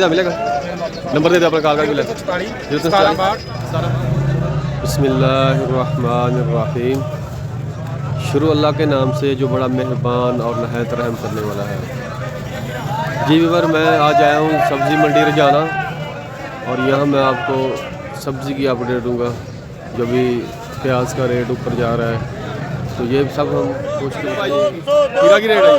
मिलेगा नंबर दे दे अपना कॉल करके ले बिस्मिल्लाहिर्रहमानिर्रहीम। शुरू अल्लाह के नाम से जो बड़ा मेहरबान और नहायत रहम करने वाला है। जी व्यूअर, मैं आज आया हूँ सब्ज़ी मंडी रजाना और यहाँ मैं आपको सब्ज़ी की अपडेट दूँगा। जो भी प्याज का रेट ऊपर जा रहा है तो ये सब हम पूछते हैं। खीरा की रेट है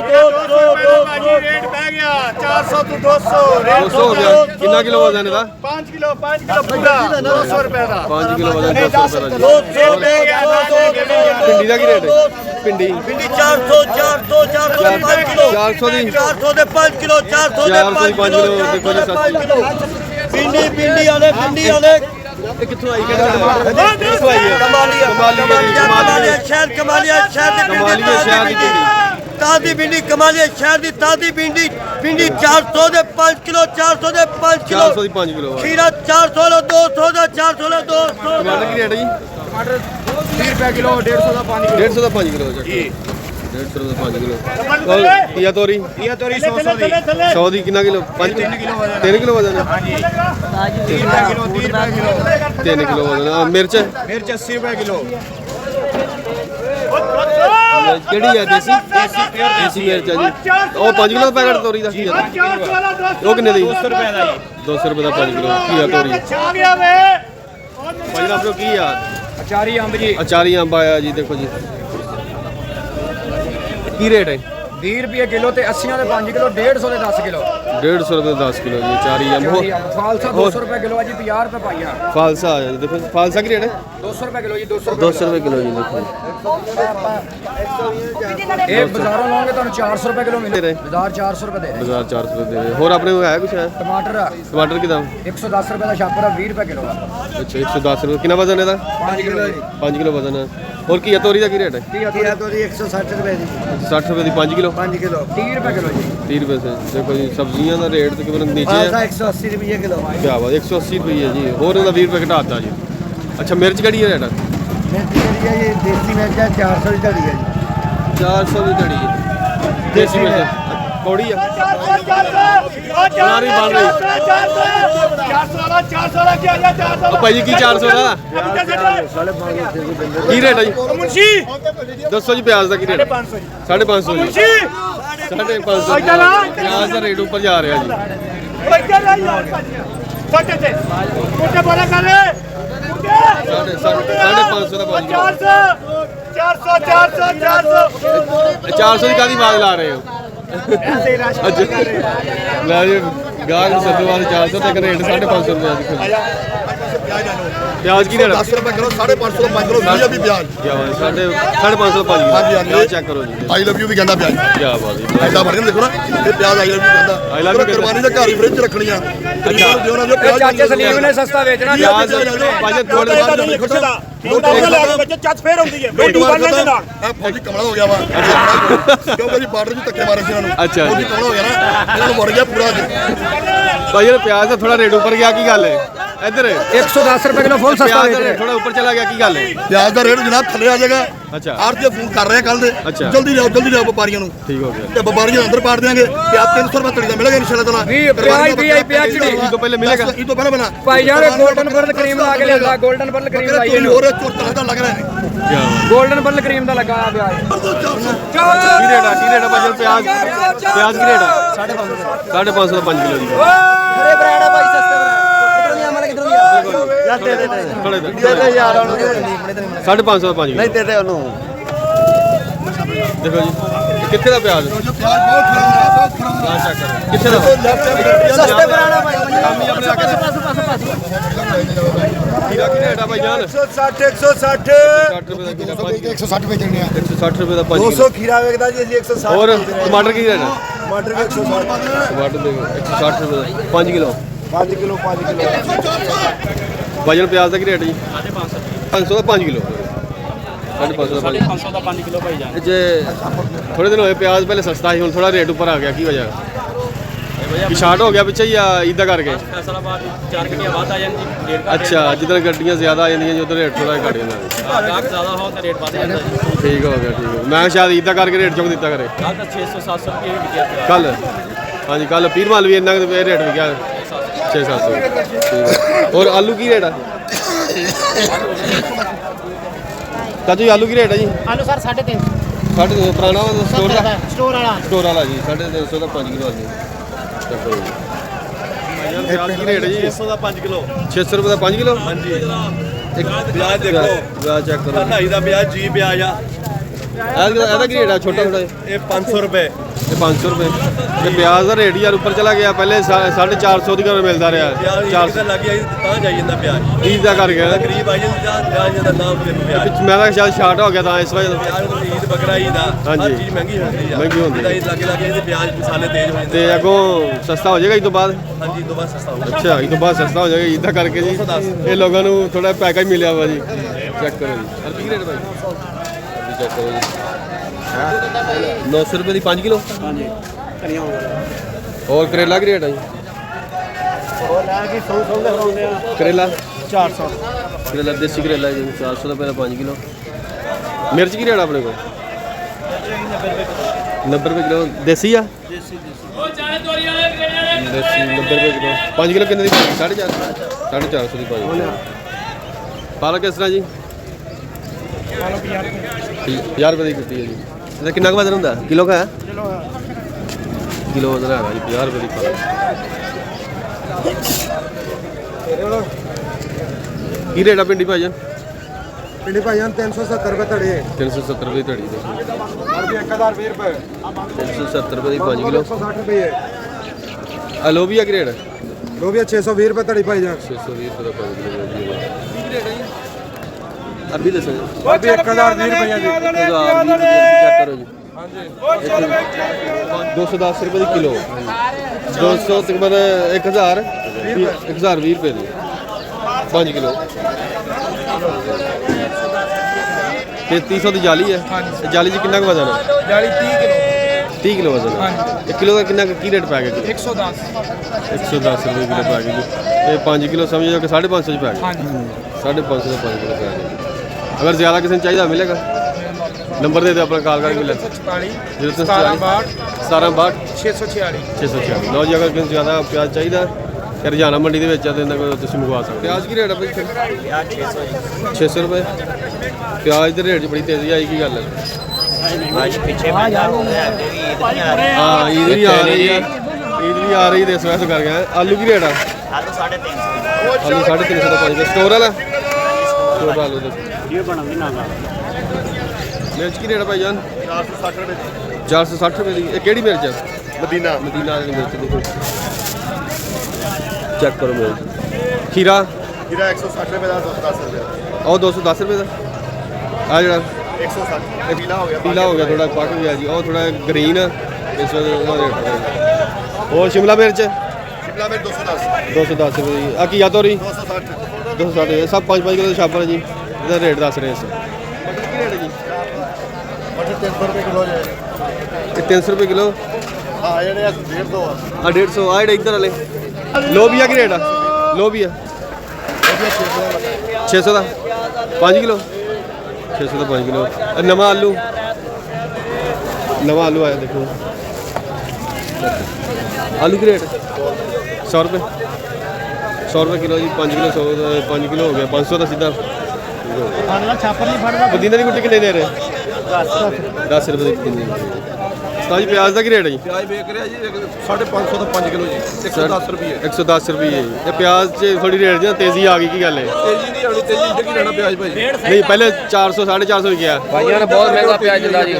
400 to 200 200 हो गया। कितना किलो वजन है? 5 किलो पूरा 200 रुपए का 5 किलो वजन 200 रुपये। भिंडी का की रेट है? भिंडी 400 दी 400 दे 5 किलो 400 दे 5 किलो भिंडी वाले कितों आई कमालिया शहर की ताज़ी भिंडी कमालिया शहर की ताज़ी भिंडी 400 दे 5 किलो 400 दे 5 किलो 5 किलो खीरा 400 लो 200 दा 400 लो 200। टमाटर की रेट है जी? टमाटर 30 रुपए किलो 150 दा 5 किलो 150 का 5 किलो जी 150 का 5 किलो। और पिया तोरी 100 दी 100 दी कितना किलो? 5 3 किलो वजन है। 30 रुपए किलो 3 किलो वजन है। मिर्च 80 रुपए किलो केड़ी है? देसी मिर्च है जी। ਉਹ 5 किलो पैकेट तोरी ਦਾ ਕੀ ਹੈ? ਉਹ ਕਿੰਨੇ ਦੀ? 200 रुपए ਦਾ ਜੀ 200 रुपए ਦਾ 5 किलो ਕੀ ਤੋਰੀ ਭਾਈ ਆਪਕੋ ਕੀ ਯਾਰ? अचारी अंब जी अचारी अंब आया जी। देखो जी की रेट है? 20 रुपए किलो ते 80 दे 5 किलो 150 दे 10 किलो 150 रुपये 10 किलो जी अचारी अंब। फालसा 200 रुपए किलो है जी 50 रुपए पाइया। फालसा आया जी। देखो फालसा की रेट है 200 रुपए किलो जी 200 रुपये किलो जी। देखो ये बाजारों लोगे तो 400 रुपए किलो मिले बाजार 400 रुपए दे रहे बाजार 400 रुपये दे रहे। और अपने है कुछ है? टमाटर टमाटर की दाम 110 रुपए का छापर 20 रुपए किलो का। अच्छा 110 रुपये। कितना वजन है? 5 किलो 5 किलो वजन है। और की तोरी का की रेट है? किया तो 160 रुपए दी 60 रुपये की 5 किलो 5 किलो 30 रुपए किलो जी 30 रुपये से। देखो जी सब्जियां का रेट तकरीबन नीचे है। 180 रुपए किलो क्या बात 180 रुपये जी। और 20 रुपये घटाता जी। अच्छा मिर्च कड़ी है रेट? मिर्च ये देसी मिर्च है 400 की धड़ी है 400 की धड़ी है देसी मिर्च कौड़ी है भाई की 400 का की रेट है जी? दसो जी प्याज का की रेट? 550 जी 550 प्याज का रेट ऊपर जा रहा है जी। साढ़े 500 का 400 की कादी बात ला रहे हो? अच्छा मैं जी गाहक सद्दे वाले 400 तक रेट 550 रुपये। प्याज की रेट 10 रुपए किलो 550 5 किलो मिल भी प्याज क्या बात है? 550 पाजी। हाँ जी, हाँ जी। चेक करो जी। आई लव यू भी कहंदा प्याज क्या बात है? ऐसा बन के देखो ना ये प्याज आई लव यू कहंदा I love you कुर्बानी दे घर ही फ्रिज रखणियां जो ना जो प्याज चाचे सलीम ने सस्ता बेचना प्याज भाजी थोड़े ਚੱਜ ਫੇਰ ਹੁੰਦੀ ਹੈ ਫੌਜੀ ਕਮਲਾ ਹੋ ਗਿਆ ਵਾ ਕਿਉਂਕਿ ਜੀ ਬਾਰਡਰ 'ਚ ਧੱਕੇ ਮਾਰੇ ਸੀ ਇਹਨਾਂ ਨੂੰ। अच्छा ਫੌਜੀ ਕਮਲਾ ਹੋ ਗਿਆ ਨਾ ਇਹਨਾਂ ਨੂੰ ਮਰ ਗਿਆ ਪੂਰਾ ਅੱਜ। भाई प्याज का थोड़ा रेट ऊपर गया की गल है? इधर 110 रुपए किलो फुल सस्ता प्याज बेच का रहे रेट थोड़ा ऊपर चला गया की गल है? प्याज ਦਾ ਰੇਟ ਜਨਾਬ ਥੱਲੇ ਆ ਜਾਏਗਾ। अच्छा ਆਰਤੀ ਫੋਨ ਕਰ ਰਹੇ ਕੱਲ ਦੇ अच्छा। ਜਲਦੀ ਲਿਆਓ ਵਪਾਰੀਆਂ ਨੂੰ ठीक हो गया। ਤੇ ਵਪਾਰੀਆਂ ਅੰਦਰ ਪਾੜ ਦੇਾਂਗੇ ਪਿਆਜ਼ 300 ਰੁਪਏ ਤੜੀ ਦਾ ਮਿਲੇਗਾ ਇਨਸ਼ਾਅੱਲਾ ਤਾਲਾ। ਪਿਆਜ਼ ईद तो पहले मिलेगा। ਇਹ ਤੋਂ ਪਹਿਲਾਂ ਬਣਾ ਭਾਈ ਜਾਨ 골ਡਨ ਬਰਲ ਕਰੀਮ ਲਾ ਕੇ ਲਿਆਂਦਾ 골ਡਨ ਬਰਲ ਕਰੀਮ ਲਾਈ ਕੋਈ ਇਹਨੂੰ ਹੋਰ ਚੋਰ ਦਾ ਲੱਗ ਰਿਹਾ ਹੈ। क्या बात 골ਡਨ ਬਰਲ ਕਰੀਮ ਦਾ ਲੱਗਾ ਪਿਆ की रेट है भाई प्याज की रेट है 550 का 5 किलो जी। खरे ब्रांड है भाई सस्ते ब्रांड किधर नहीं हमारे किधर नहीं थोड़े दे यार 550 का 5 किलो। दे दे ਉਹਨੂੰ देखो जी कितने का प्याज? प्याज बहुत खराब चेक करो कितने का? सस्ते ब्रांड है भाई खीरा की रेट है भाई जान? 160 60 रुपए का खीरा 160 ਵੇਚਣੇ ਆ 160 रुपए का 5 किलो। 200 खीरा वेचदा जी 160 और टमाटर की रेट है? टमाटर के 160 टमाटर देखो 160 रुपए 5 किलो। 5 किलो वजन प्याज का की रेट जी? 500 का 5 किलो 550 500 ਦਾ 5 ਕਿਲੋ ਭਾਈ ਜਾਨ जे थोड़े दिन होए प्याज पहले सस्ता ही थोड़ा रेट ऊपर आ गया की वजह? पिछाड़ हो गया पिछे या इदा करके? फैसलाबाद 4 घंटिया बाद आ ਜਾਂਦੀ ਰੇਟ अच्छा जिधर गड्डियाँ ज़्यादा आ जाती उधर रेट थोड़ा घट जाता। ਗਾਹਕ ਜ਼ਿਆਦਾ ਹੋ ਤਾਂ ਰੇਟ ਵੱਧ ਜਾਂਦਾ ਜੀ। ठीक हो गया ठीक है। मैं शायद इदा करके रेट चुक दिता करे ਗਾਹਕ 600 700 ਰੁਪਏ ਵੀ ਵਿਕਿਆ ਪਿਆ कल। हाँ जी कल पीर माल भी इन्ना रेट भी गया 6-700 ठीक है। और आलू की रेट है चाचू जी? आलू की रेट है जी? आलू सर 350 350 पुराना वा स्टोर का? स्टोर वाला जी 350 का 5 किलो आलू चलो जी। प्याज की रेट है जी? 600 ਦਾ 5 ਕਿਲੋ 600 रुपये का 5 किलो। ਹਾਂਜੀ एक ਵਿਆਜ ਦੇਖੋ प्याज चेक करो ਢਾਈ ਦਾ ਵਿਆਜ ਜੀ ਵਿਆਜ ਆ ਇਹਦਾ ਕੀ ਰੇਟ ਹੈ ਛੋਟਾ ਥੋੜਾ? ਇਹ 500 ਰੁਪਏ ਇਹ 500 रुपए ਤੇ ਪਿਆਜ਼ ਦਾ ਰੇਟ ਯਾਰ ਉੱਪਰ ਚਲਾ ਗਿਆ ਪਹਿਲੇ 450 ਦੀ ਘਰ ਮਿਲਦਾ ਰਿਹਾ ਵਿਆਜ 400 ਲੱਗ ਗਿਆ ਤਾਂ ਜਾਈ ਜਾਂਦਾ ਵਿਆਜ 30 ਦਾ ਕਰ ਗਿਆ ਗਰੀਬ ਆ ਜਾਂਦਾ ਵਿਆਜ ਦਾ ਨਾਮ ਤੇ ਵਿਆਜ ਵਿੱਚ ਮੈਂ ਤਾਂ ਸ਼ਾਇਦ ਸ਼ਾਰਟ ਹੋ ਗਿਆ ਤਾਂ ਇਸ ਵਜ੍ਹਾ ਵਿਆਜ ਨੂੰ ਈਦ ਬਕਰਾ ਈਦ ਆ ਹਾਂਜੀ। ਹਰ ਚੀਜ਼ ਮਹਿੰਗੀ ਹੁੰਦੀ ਆ ਮਹਿੰਗੀ ਹੁੰਦੀ ਆ। ਈਦ ਲੱਗੇ ਇਹਦੇ ਵਿਆਜ ਮਸਾਲੇ ਤੇਜ਼ ਹੋ ਜਾਂਦੇ ਤੇ ਅੱਗੋਂ ਸਸਤਾ ਹੋ ਜਾਏਗਾ ਇਸ ਤੋਂ ਬਾਅਦ? ਹਾਂਜੀ ਤੋਂ ਬਾਅਦ ਸਸਤਾ ਹੋਊਗਾ ਅੱਛਾ ਇਸ ਤੋਂ ਬਾਅਦ ਸਸਤਾ ਹੋ ਜਾਏਗਾ ਇਦਾਂ ਕਰਕੇ ਜੀ ਇਹ ਲੋਕਾਂ ਨੂੰ ਥੋੜਾ ਪੈਕੇਜ ਮਿਲਿਆ ਵਾ ਜੀ ਚੈੱਕ ਕਰੋ ਜੀ। ਅਰਬੀ ਰੇਟ ਭਾਈ ਅਰਬੀ ਚੈੱਕ ਕਰੋ ਜੀ 900 रुपये की 5 किलो। ਹਾਂਜੀ ਧਨੀਆ ਹੋ ਗਿਆ और करेला की रेट है जी? ਉਹ ਲੈ ਕੇ 100 ਦੇ ਹੋਉਂਦੇ ਆ करेला 400 करेला देसी करेला है जी 400 रुपये का 5 किलो। मिर्च की रेट अपने को 90 रुपये किलो देसी आ देसी 90 रुपये किलो 5 किलो कितने की 450 450 की 5 किलो। पालक किस तरह जी? 50 रुपये की कितनी है जी? ਇਹਦਾ ਕਿੰਨਾ ਕੁ ਵਜ਼ਨ ਹੁੰਦਾ? ਕਿਲੋ ਕਾ ਹੈ? ਕਿਲੋ ਵਜ਼ਨ ਹੈਗਾ ਜੀ 50 ਰੁਪਏ ਦੀ ਪਾਲਕ। ਕੀ ਰੇਟ ਆ ਭਿੰਡੀ ਭਾਈਜਾਨ? ਪਿੰਡੀ ਭਾਈਜਾਨ 370 ਰੁਪਏ ਧੜੇ 370 ਰੁਪਏ ਧੜੀ ਦੇ ਅਰਬੀ 1020 ਰੁਪਏ 370 ਰੁਪਏ ਦੀ 5 ਕਿਲੋ। 160 ਰੁਪਏ ਆ ਲੋਬੀਆ ਕੀ ਰੇਟ? ਲੋਬੀਆ 620 ਰੁਪਏ ਧੜੀ ਭਾਈਜਾਨ 620 ਰੁਪਏ ਦਾ 5 ਕਿਲੋ ਲੋਬੀਆ। ਕੀ ਰੇਟ ਹੈ ਜੀ? ਅਰਬੀ ਦੱਸੋ ਜੀ। ਅਰਬੀ 1020 ਰੁਪਏ ਜੀ ਚੈੱਕ ਕਰੋ ਜੀ। ਹਾਂਜੀ 210 ਰੁਪਏ ਦੀ ਕਿਲੋ 200 ਤਕਰੀਬਨ 1000 1020 ਰੁਪਏ ਦੀ 5 ਕਿਲੋ। 3300 ਦੀ ਜਾਲੀ ਹੈ। ਜਾਲੀ 'ਚ ਕਿੰਨਾ ਕੁ ਵਜ਼ਨ ਹੈ? ਜਾਲੀ 30 ਕਿਲੋ 30 ਕਿਲੋ ਵਜ਼ਨ ਹੈ। 1 ਕਿਲੋ ਦਾ ਕਿੰਨਾ ਕੀ ਰੇਟ ਪੈ ਗਿਆ ਜੀ? 110 110 ਰੁਪਏ ਕਿਲੋ ਪੈ ਗਿਆ ਜੀ। ਇਹ 5 ਕਿਲੋ ਸਮਝੋ ਕਿ 550 ਚ ਪੈ ਗਿਆ। 550 ਦਾ 5 ਕਿਲੋ ਪੈ ਗਿਆ। ਅਗਰ ਜ਼ਿਆਦਾ ਕਿਸੇ ਨੂੰ ਚਾਹੀਦਾ ਮਿਲੇਗਾ। ਨੰਬਰ ਦੇ ਦਿਓ ਆਪਣਾ ਕਾਲ ਕਰਕੇ ਮਿਲੇ 44 1762 646 646। ਲਓ ਜੀ ਅਗਰ ਕਿਸੇ ਨੂੰ ਜ਼ਿਆਦਾ ਪਿਆਜ਼ ਚਾਹੀਦਾ ਤੇ ਰੁਝਾਨਾ ਮੰਡੀ ਦੇ ਵਿੱਚ ਆ ਤੇ ਇਹਨਾਂ ਕੋਲ ਤੁਸੀਂ ਮੰਗਵਾ ਸਕਦੇ ਹੋ। ਪਿਆਜ਼ ਕੀ ਰੇਟ ਹੈ ਭਾਈ? ਪਿਆਜ਼ 600 600 ਰੁਪਏ। ਪਿਆਜ਼ ਦੇ ਰੇਟ 'ਚ ਬੜੀ ਤੇਜ਼ੀ ਆਈ ਕੀ ਗੱਲ ਹੈ? ਅੱਜ ਪਿੱਛੇ ਮੈਂ ਜਾ ਰਿਹਾ ਹਾਂ ਈਦ ਵੀ ਆ ਰਹੀ ਹੈ। ਈਦ ਵੀ ਆ ਰਹੀ ਤੇ ਇਸ ਵਜ੍ਹਾ ਕਰ ਗਿਆ। ਆਲੂ ਕੀ ਰੇਟ ਆ? ਆਲੂ 350 ਆਲੂ 350 ਦਾ 5 ਕਿਲੋ ਸਟੋਰ ਵਾਲਾ ਸਟੋਰ ਆਲੂ ਦਾ। ਇਹ ਬਣਾਉਂਦੀ ਨਾ ਮਿਰਚ ਕੀ ਰੇਟ ਹੈ ਭਾਈਜਾਨ? 460 ਰੁਪਏ 460 ਰੁਪਏ ਦੀ। ਇਹ ਕਿਹੜੀ ਮਿਰਚ ਹੈ? ਮਦੀਨਾ ਮਦੀਨਾ ਵਾਲੀ ਮਿਰਚ ਦੇਖੋ ਚੈੱਕ ਕਰੋ ਮਿਰਚ। ਖੀਰਾ ਇਹਦਾ 160 ਰੁਪਏ ਦਾ 210 ਰੁਪਏ ਉਹ 210 ਰੁਪਏ ਦਾ। ਆ ਜਿਹੜਾ 160 ਪੀਲਾ ਹੋ ਗਿਆ ਪੀਲਾ ਹੋ ਗਿਆ ਥੋੜਾ ਪੱਕ ਗਿਆ ਜੀ। ਉਹ ਥੋੜਾ ਗ੍ਰੀਨ ਇਸ ਵੇਲੇ ਉਹਦਾ ਰੇਟ ਹੈ। ਹੋਰ ਸ਼ਿਮਲਾ ਮਿਰਚ ਸ਼ਿਮਲਾ ਮਿਰਚ 210 210 ਰੁਪਏ ਦੀ। ਆ ਕੀ ਤੋਰੀ 260 260 ਸਭ 5-5 ਕਿਲੋ ਦੇ ਛਾਪਰ ਜੀ। ਇਹਦਾ ਰੇਟ ਦੱਸ ਰਹੇ ਇਸ ਮਟਰ ਕੀ ਰੇਟ ਹੈ ਜੀ? ਮਟਰ 300 ਰੁਪਏ ਕਿਲੋ ਜੇ ਇਹ 300 ਰੁਪਏ ਕਿਲੋ। ਹਾਂ ਜਿਹੜੇ 150 ਆ ਆ 150 ਆ ਜਿਹੜੇ ਇੱਧਰ ਵਾਲੇ। ਲੋਬੀਆ ਕੀ ਰੇਟ ਆ? ਲੋਬੀਆ 600 ਦਾ 5 ਕਿਲੋ 600 ਦਾ 5 ਕਿਲੋ। ਨਵਾਂ ਆਲੂ ਆਇਆ ਦੇਖੋ। ਆਲੂ ਕੀ ਰੇਟ? 100 ਰੁਪਏ 100 ਰੁਪਏ ਕਿਲੋ ਜੀ। 5 ਕਿਲੋ 100 ਦਾ 5 ਕਿਲੋ ਹੋ ਗਿਆ 500 ਦਾ ਸਿੱਧਾ। ਖਾਣਾ ਛਾਪਰ ਨਹੀਂ ਫੜਦਾ ਪੁਦੀਨੇ ਦੀ ਗੁੱਟੀ ਕਿੰਨੇ ਦੇ ਰਹੇ? 10 ਰੁਪਏ ਦੀ ਪੁਦੀਨੇ ਦੀ। ਤਾਜੀ ਪਿਆਜ਼ ਦਾ ਕੀ ਰੇਟ ਹੈ ਜੀ? ਪਿਆਜ਼ ਵੇਚ ਰਿਹਾ ਜੀ 550 ਦਾ 5 ਕਿਲੋ ਜੀ 110 ਰੁਪਏ 110 ਰੁਪਏ ਜੀ। ਇਹ ਪਿਆਜ਼ 'ਚ ਥੋੜੀ ਰੇਟ ਜਾਂ ਤੇਜ਼ੀ ਆ ਗਈ ਕੀ ਗੱਲ ਹੈ? ਤੇਜ਼ੀ ਨਹੀਂ ਆਉਣੀ ਤੇਜ਼ੀ ਇੱਥੇ ਕੀ ਲੈਣਾ ਪਿਆਜ਼ ਭਾਈ ਨਹੀਂ ਪਹਿਲੇ 400 450 ਵੀ ਗਿਆ। ਭਾਈਆਂ ਨੇ ਬਹੁਤ ਮਹਿੰਗਾ ਪਿਆਜ਼ ਦਿੰਦਾ ਜੀ।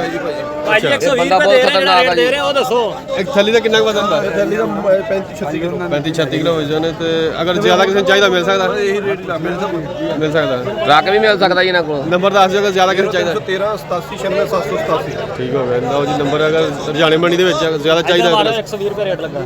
ਭਾਜੀ 120 ਰੁਪਏ ਦੇ ਰਿਹਾ ਰੇਟ ਦੇ ਰਿਹਾ ਉਹ ਦੱਸੋ। ਇੱਕ ਥੈਲੀ ਦਾ ਕਿੰਨਾ ਕੁ ਵਜ਼ਨ ਹੁੰਦਾ? ਥੈਲੀ ਦਾ 35 36 ਕਿਲੋ 35 36 ਕਿਲੋ ਵਜ਼ਨ ਹੈ। ਤੇ ਅਗਰ ਜ਼ਿਆਦਾ ਕਿਸੇ ਨੂੰ ਚਾਹੀਦਾ ਮਿਲ ਸਕਦਾ? ਇਹੀ ਰੇਟ ਲਾ ਮਿਲ ਸਕਦਾ ਮਿਲ ਸਕਦਾ। ਟਰੱਕ ਵੀ ਮਿਲ ਸਕਦਾ ਜੀ ਇਹਨਾਂ ਕੋਲ। ਨੰਬਰ ਦੱਸ ਦਿਓ ਅਗਰ ਜ਼ਿਆਦਾ ਕਿਸੇ ਨੂੰ ਚਾਹੀਦਾ। 13 87 96 787 ਠੀਕ ਹੋ ਗਿਆ। ਲਓ ਜੀ ਨੰਬਰ ਅਗਰ ਰੁਝਾਨੇ ਮੰਡੀ ਦੇ ਵਿੱਚ ਜ਼ਿਆਦਾ ਚਾਹੀਦਾ ਮਾੜਾ 120 ਰੁਪਏ ਰੇਟ ਲੱਗਾ